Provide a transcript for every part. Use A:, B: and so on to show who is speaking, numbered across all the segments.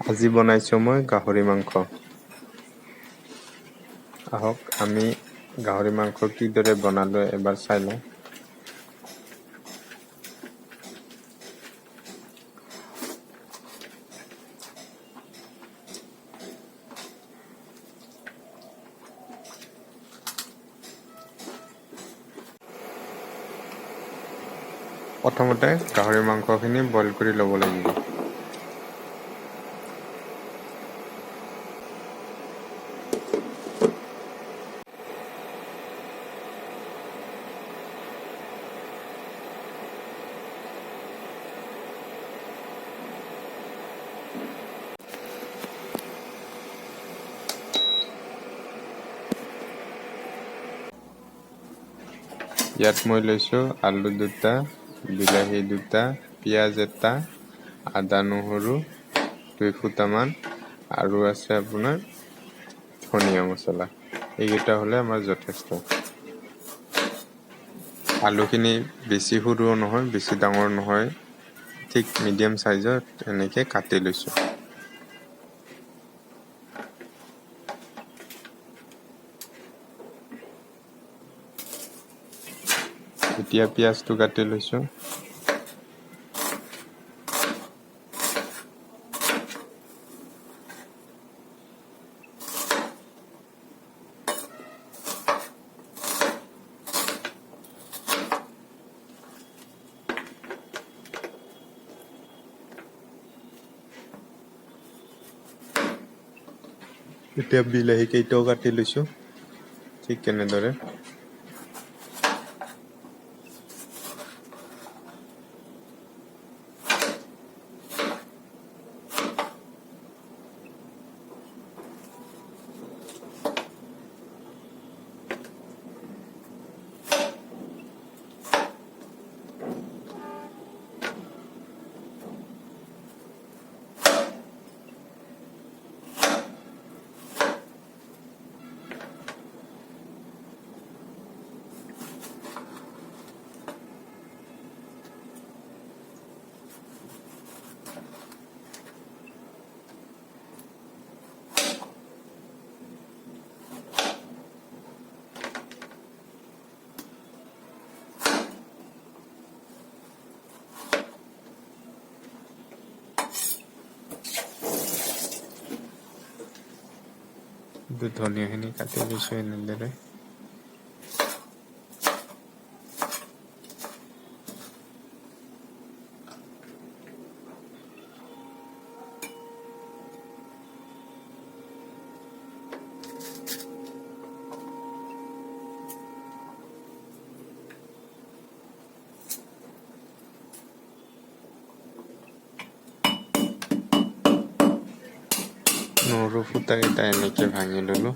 A: আজি বনাইছোঁ মই গাহৰি মাংস। আহক আমি গাহৰি মাংস কিদৰে বনালোঁ এবাৰ চাই লওঁ। প্ৰথমতে গাহৰি মাংসখিনি বইল কৰি ল'ব লাগিব। ইয়াত মই লৈছোঁ আলু 2টা, বিলাহী 2টা, পিঁয়াজ 1টা, আদা নহৰু 2 ফুটামান আৰু আছে আপোনাৰ ধনিয়া মছলা। এইকেইটা হ'লে আমাৰ যথেষ্ট। আলুখিনি বেছি সৰুও নহয়, বেছি ডাঙৰ নহয়, ঠিক মিডিয়াম সাইজত এনেকৈ কাটি লৈছোঁ। এতিয়া পিঁয়াজটো কাটি লৈছোঁ। এতিয়া বিলাহী কেইটাও কাটি লৈছোঁ ঠিক তেনেদৰে। ধনিয়াখিনি কাটি লৈছোঁ এনেদৰে। নহৰু ফুটাকেইটা এনেকৈ ভাঙি ল'লোঁ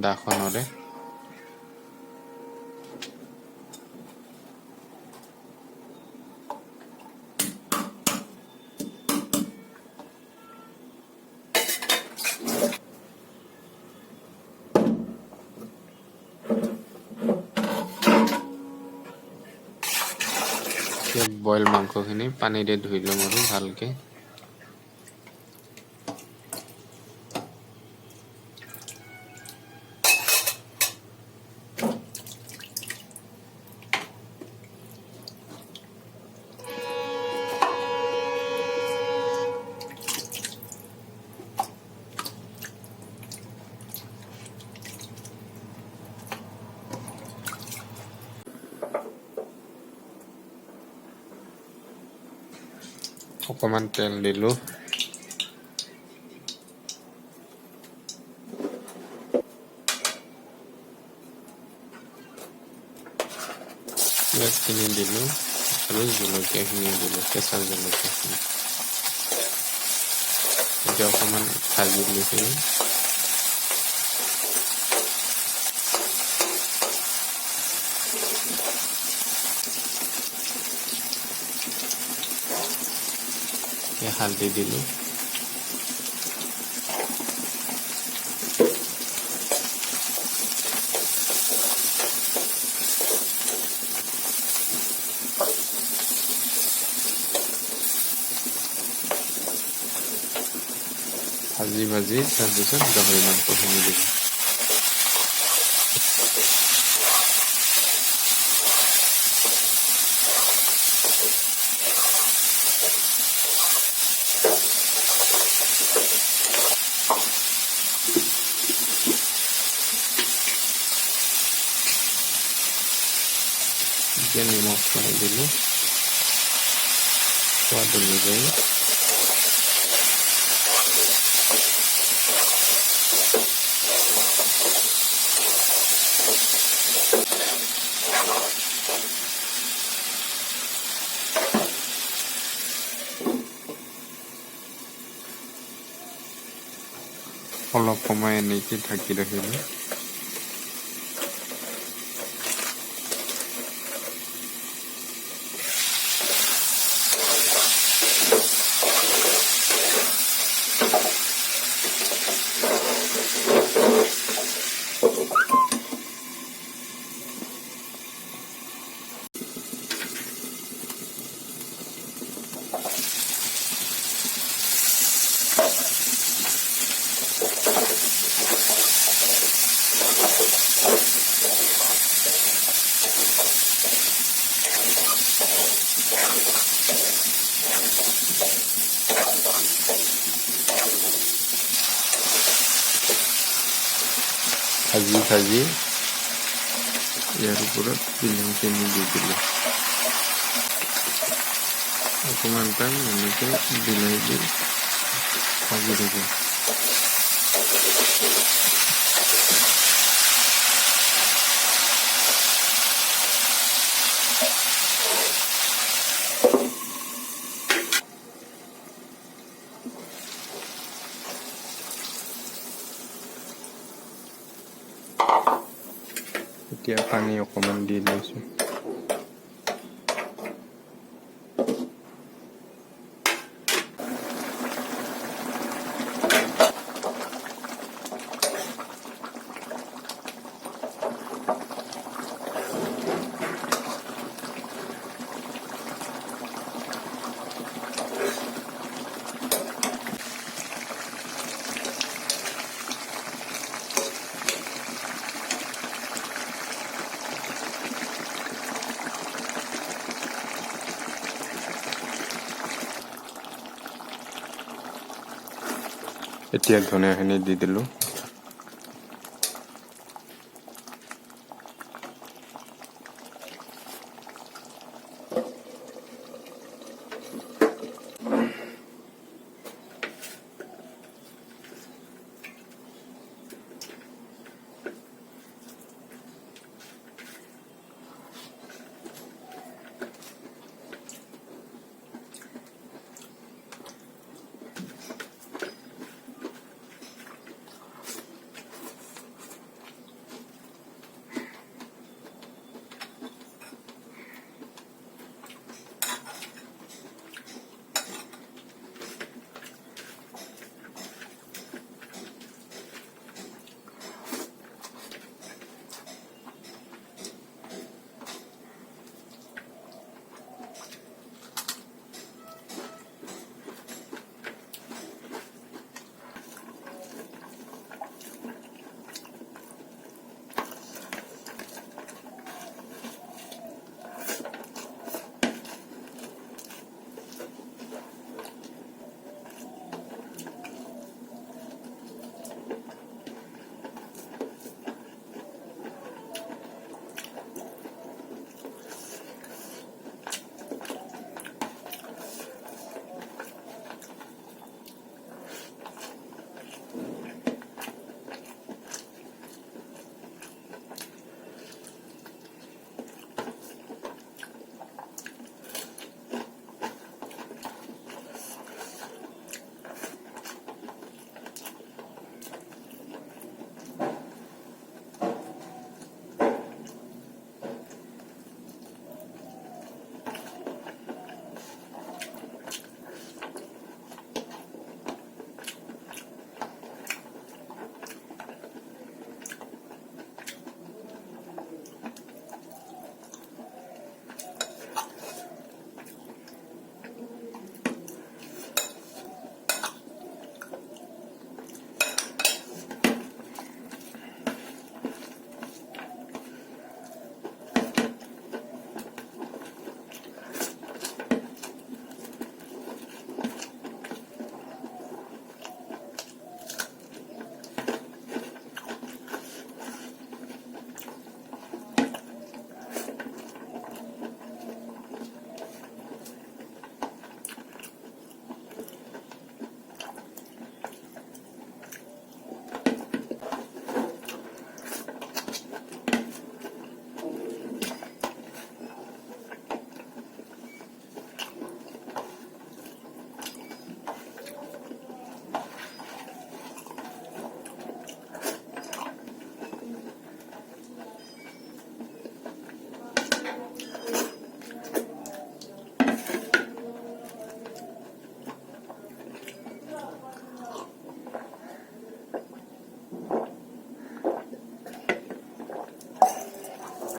A: দাখনেৰে। বইল মাংসখিনি পানীৰে ধুই ল'ম আৰু ভালকৈ। অকণমান তেল দিলোঁ। পিঁয়াজখিনি দিলোঁ আৰু জলকীয়াখিনি দিলোঁ, কেঁচা জলকীয়াখিনি। এতিয়া অকণমান ভাজি লৈছিলোঁ। হালধি দিলোঁ। ভাজি তাৰপিছত গাহৰি মাংসখিনি দিব। এতিয়া নিমখ পানী দিলোঁ সোৱাদ অনুযায়ী। অলপ সময় এনেকৈ ঢাকি ৰাখিলোঁ। ভাজি ইয়াৰ ওপৰত বিলাহীখিনি দি দিলোঁ। অকণমান টাইম এনেকৈ বিলাহী দি ভাজি থাকিম। এতিয়া পানী অকণমান দি লৈছোঁ। এতিয়া ধনিয়াখিনি দি দিলোঁ।